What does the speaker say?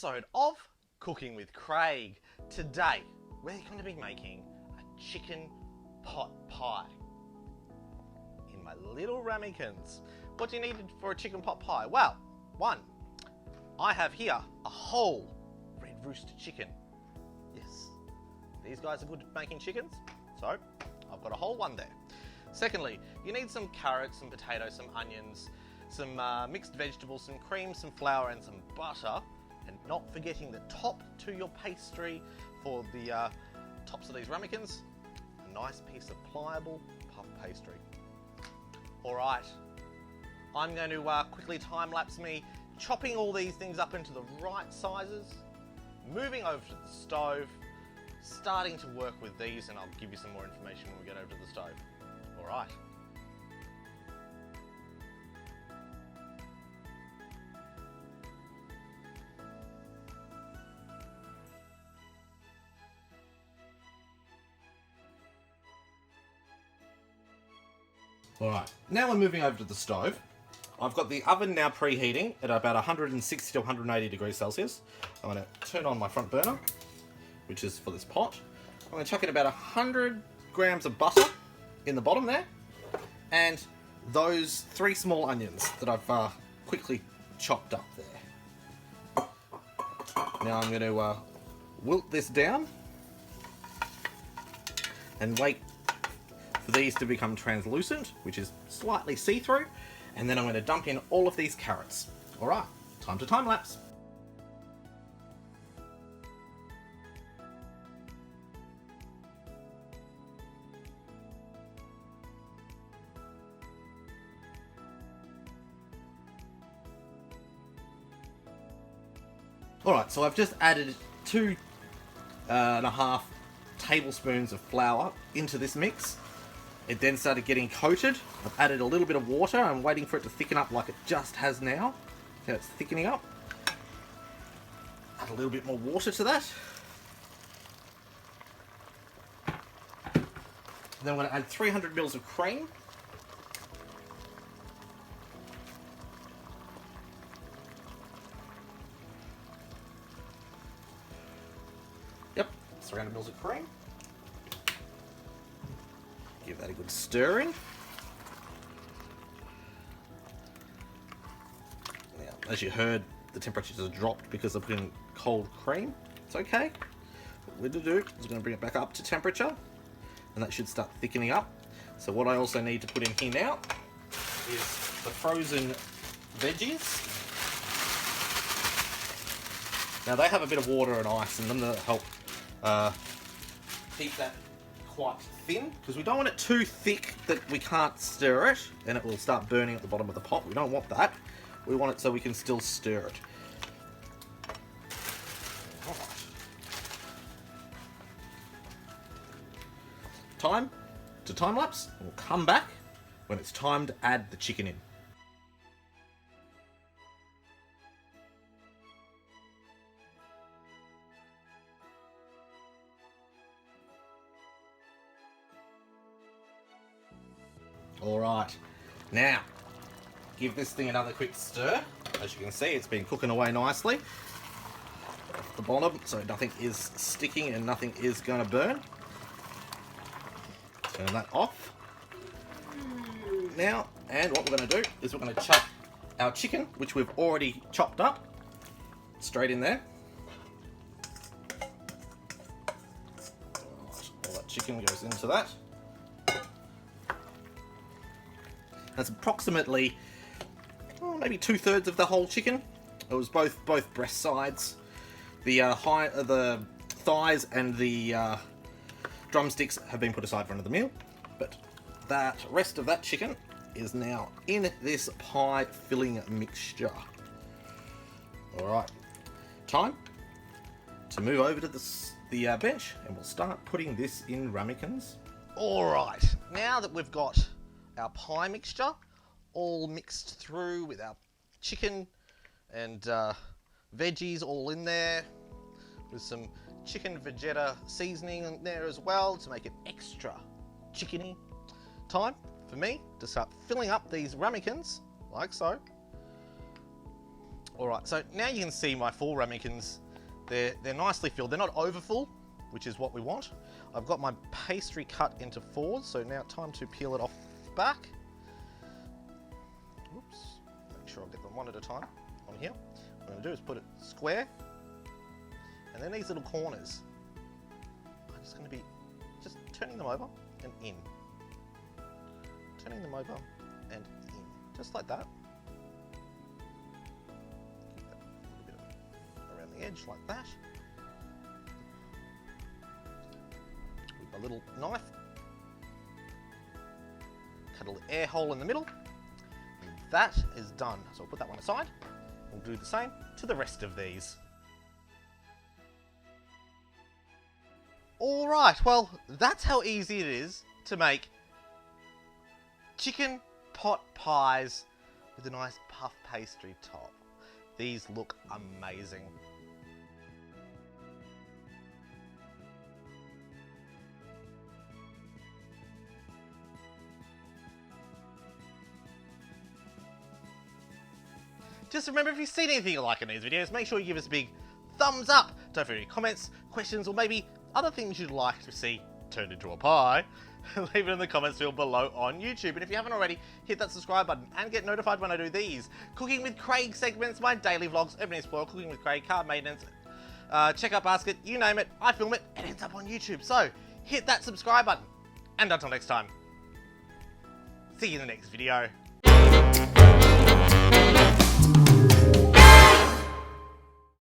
episode of Cooking with Craig. Today, we're going to be making a chicken pot pie in my little ramekins. What do you need for a chicken pot pie? Well, one, I have here a whole red rooster chicken. Yes, these guys are good at making chickens, so I've got a whole one there. Secondly, you need some carrots, some potatoes, some onions, some mixed vegetables, some cream, some flour and some butter, and not forgetting the top to your pastry for the tops of these ramekins, a nice piece of pliable puff pastry. Alright, I'm going to quickly time-lapse me chopping all these things up into the right sizes, moving over to the stove, starting to work with these, and I'll give you some more information when we get over to the stove. Alright. Alright, now we're moving over to the stove. I've got the oven now preheating at about 160 to 180 degrees Celsius. I'm going to turn on my front burner, which is for this pot. I'm going to chuck in about 100 grams of butter in the bottom there, and those 3 small onions that I've quickly chopped up there. Now I'm going to wilt this down and wait for these to become translucent, which is slightly see-through, and then I'm going to dump in all of these carrots. Alright, time to time-lapse. Alright, so I've just added 2.5 tablespoons of flour into this mix. It then started getting coated. I've added a little bit of water. I'm waiting for it to thicken up like it just has now. So it's thickening up. Add a little bit more water to that. Then I'm going to add 300 ml of cream. Yep, 300 ml of cream. Give that a good stirring. Now, as you heard, the temperature just dropped because I put in cold cream. It's okay. What we're going to do is we're going to bring it back up to temperature, and that should start thickening up. So what I also need to put in here now is the frozen veggies. Now they have a bit of water and ice in them that help keep that quite thin, because we don't want it too thick that we can't stir it and it will start burning at the bottom of the pot. We don't want that. We want it so we can still stir it. Alright. Time to time lapse. We'll come back when it's time to add the chicken in. Alright, now give this thing another quick stir. As you can see, it's been cooking away nicely off the bottom, so nothing is sticking and nothing is going to burn. Turn that off now, and what we're going to do is we're going to chuck our chicken, which we've already chopped up, straight in there. All that chicken goes into that. That's approximately maybe 2/3 of the whole chicken. It was both breast sides. The thighs and the drumsticks have been put aside for another meal, but that rest of that chicken is now in this pie filling mixture. Alright, time to move over to the bench, and we'll start putting this in ramekins. Alright, now that we've got our pie mixture all mixed through with our chicken and veggies all in there, with some chicken vegeta seasoning in there as well to make it extra chickeny. Time for me to start filling up these ramekins like so. Alright, so now you can see my 4 ramekins. They're nicely filled. They're not over full, which is what we want. I've got my pastry cut into 4s, so now time to peel it off the back. Oops. Make sure I get them one at a time on here. What I'm going to do is put it square, and then these little corners, I'm just going to be just turning them over and in. Turning them over and in, just like that. Keep that a little bit around the edge like that. With my little knife, cut a little air hole in the middle. And that is done. So I'll put that one aside. We'll do the same to the rest of these. Alright, well, that's how easy it is to make chicken pot pies with a nice puff pastry top. These look amazing. Just remember, if you've seen anything you like in these videos, make sure you give us a big thumbs up. Don't forget any comments, questions, or maybe other things you'd like to see turned into a pie. Leave it in the comments field below on YouTube. And if you haven't already, hit that subscribe button and get notified when I do these Cooking with Craig segments, my daily vlogs, Urban Explorer, Cooking with Craig, car maintenance, checkout basket, you name it, I film it, it ends up on YouTube. So hit that subscribe button. And until next time, see you in the next video.